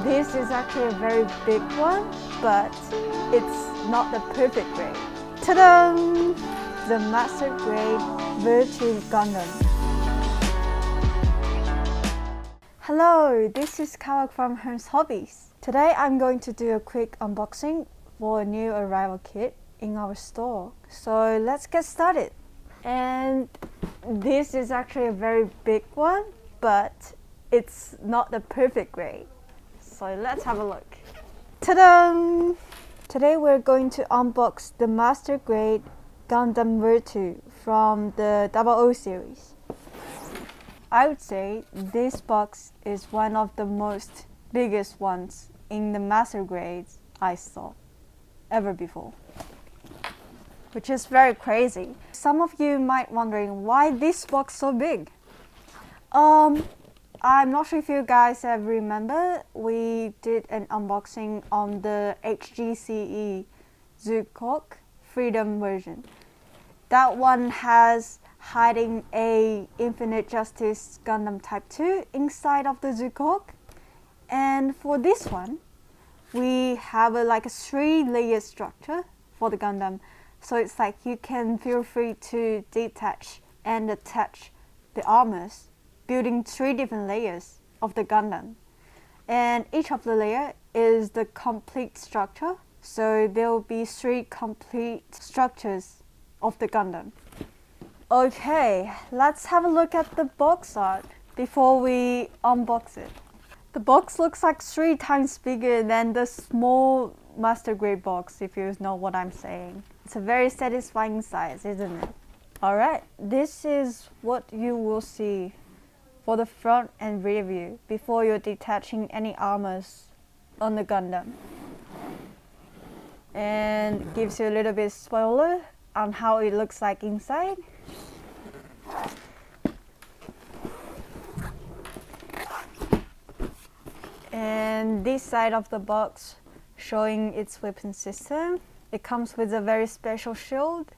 This is actually a very big one, but it's not the perfect grade. Ta-da! The Master Grade Virtue Gundam. Hello, this is Kawa from Hearns Hobbies. Today I'm going to do a quick unboxing for a new arrival kit in our store. So let's get started. And this is actually a very big one, but it's not the perfect grade. So let's have a look. Ta-da! Today we're going to unbox the Master Grade Gundam Virtue from the 00 series. I would say this box is one of the most biggest ones in the Master Grades I saw ever before, which is very crazy. Some of you might wondering why this box so big. I'm not sure if you guys have remember, we did an unboxing on the HGCE Zukok Freedom version. That one has hiding a Infinite Justice Gundam Type 2 inside of the Zukok. And for this one, we have like a 3-layer structure for the Gundam. So it's like you can feel free to detach and attach the armors, building 3 different layers of the Gundam. And each of the layer is the complete structure. So there will be 3 complete structures of the Gundam. Okay, let's have a look at the box art before we unbox it. The box looks like 3 times bigger than the small Master Grade box, if you know what I'm saying. It's a very satisfying size, isn't it? Alright, this is what you will see for the front and rear view before you're detaching any armors on the Gundam. And gives you a little bit spoiler on how it looks like inside. And this side of the box showing its weapon system. It comes with a very special shield,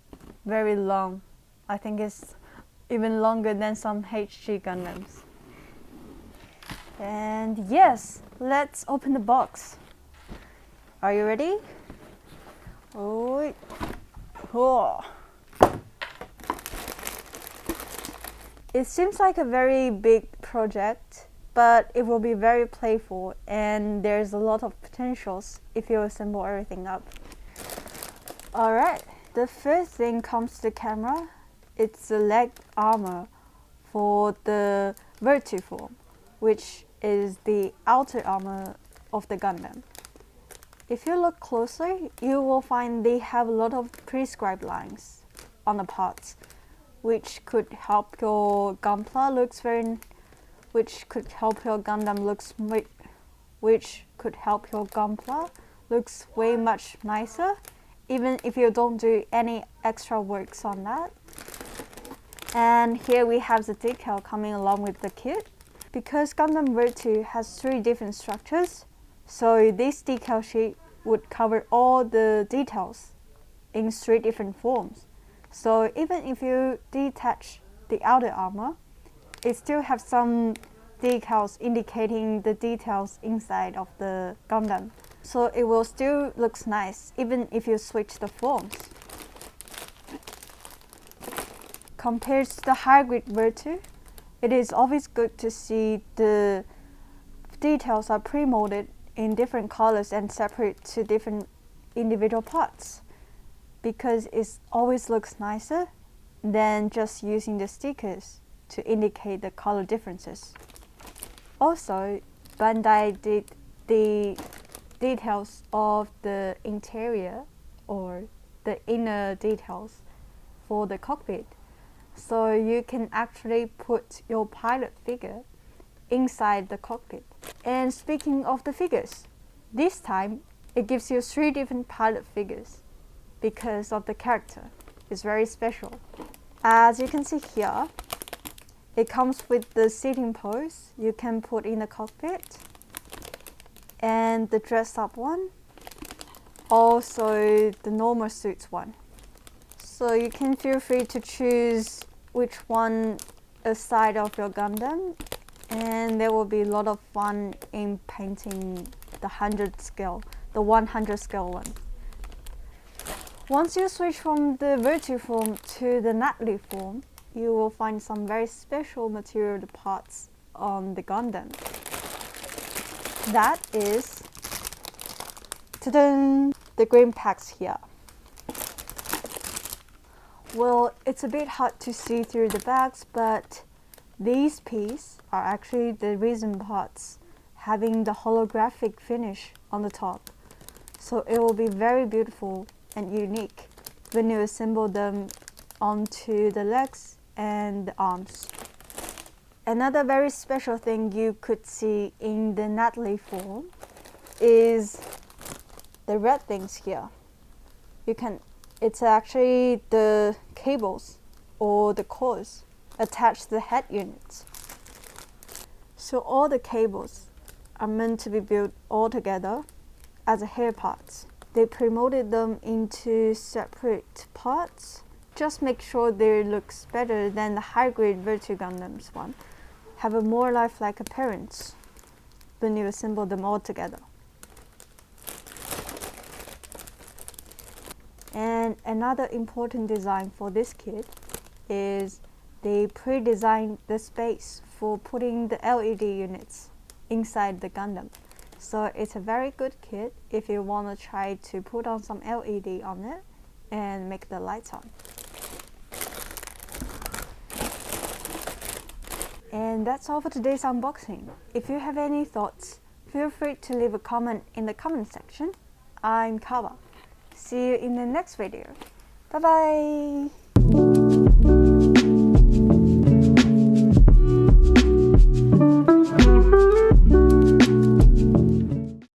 very long. I think it's even longer than some HG Gundams. And yes, let's open the box. Are you ready? Oh. It seems like a very big project, but it will be very playful and there's a lot of potentials if you assemble everything up. Alright, the first thing comes to the camera. It's the leg armor for the Virtue form, which is the outer armor of the Gundam. If you look closely, you will find they have a lot of prescribed lines on the parts, which could help your Gunpla looks very, which could help your Gundam looks way much nicer, even if you don't do any extra works on that. And here we have the decal coming along with the kit. Because Gundam Virtue has 3 different structures, so this decal sheet would cover all the details in 3 different forms. So even if you detach the outer armor, it still has some decals indicating the details inside of the Gundam. So it will still looks nice even if you switch the forms. Compared to the higher grade Virtue, it is always good to see the details are pre-molded in different colors and separate to different individual parts, because it always looks nicer than just using the stickers to indicate the color differences. Also, Bandai did the details of the interior or the inner details for the cockpit, so you can actually put your pilot figure inside the cockpit. And speaking of the figures, this time it gives you 3 different pilot figures because of the character. It's very special. As you can see here, it comes with the seating pose you can put in the cockpit, and the dress up one, also the normal suits one. So you can feel free to choose which one aside of your Gundam and there will be a lot of fun in painting the 100 scale, the 100 scale one. Once you switch from the Virtue form to the Natalie form, you will find some very special material parts on the Gundam. That is, ta-da, the green packs here. Well, it's a bit hard to see through the bags, but these pieces are actually the resin parts, having the holographic finish on the top. So it will be very beautiful and unique when you assemble them onto the legs and the arms. Another very special thing you could see in the Natalie form is the red things here. It's actually the cables or the cords attached to the head units. So all the cables are meant to be built all together as a hair parts. They promoted them into separate parts. Just make sure they looks better than the high grade Virtue Gundams one. Have a more lifelike appearance when you assemble them all together. And another important design for this kit is they pre-designed the space for putting the LED units inside the Gundam. So it's a very good kit if you want to try to put on some LED on it and make the lights on. And that's all for today's unboxing. If you have any thoughts, feel free to leave a comment in the comment section. I'm Kawa. See you in the next video. Bye bye!